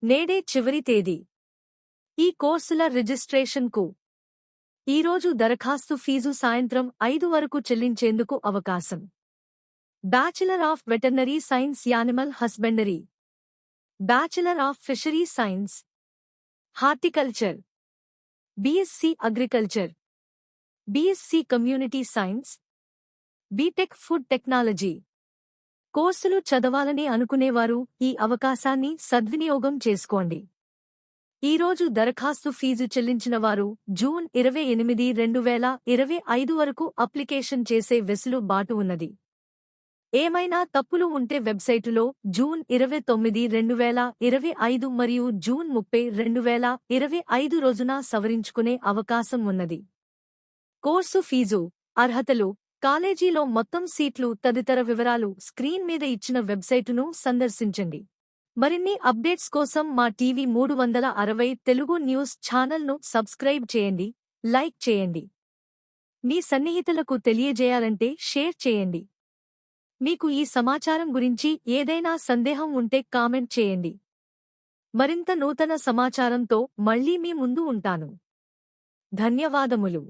నేడే చివరి తేదీ. ఈ కోర్సుల రిజిస్ట్రేషన్కు ఈరోజు దరఖాస్తు ఫీజు సాయంత్రం 5 వరకు చెల్లించేందుకు అవకాశం. Bachelor of veterinary science animal husbandry, bachelor of fishery science, horticulture, BSc agriculture, BSc community science, BTech food technology కోర్సులు చదవాలని అనుకునేవారు ఈ అవకాశాన్ని సద్వినియోగం చేసుకోండి. ఈరోజు దరఖాస్తు ఫీజు చెల్లించిన వారు జూన్ 28, 2025 వరకు అప్లికేషన్ చేసే వెసులుబాటు ఉన్నది. ఏమైనా తప్పులు ఉంటే వెబ్సైటులో జూన్ 29, 2025 మరియు జూన్ 30, 2025 రోజున సవరించుకునే అవకాశం ఉన్నది. కోర్సు ఫీజు, అర్హతలు, కాలేజీలో మొత్తం సీట్లు తదితర వివరాలు స్క్రీన్ మీద ఇచ్చిన వెబ్సైటును సందర్శించండి. మరిన్ని అప్డేట్స్ కోసం మా టీవీ 360 తెలుగు న్యూస్ ఛానల్ను సబ్స్క్రైబ్ చేయండి, లైక్ చేయండి. మీ సన్నిహితులకు తెలియజేయాలంటే షేర్ చేయండి. మీకు ఈ సమాచారం గురించి ఏదైనా సందేహం ఉంటే కామెంట్ చేయండి. మరింత నూతన సమాచారంతో మళ్ళీ మీ ముందు ఉంటాను. ధన్యవాదములు.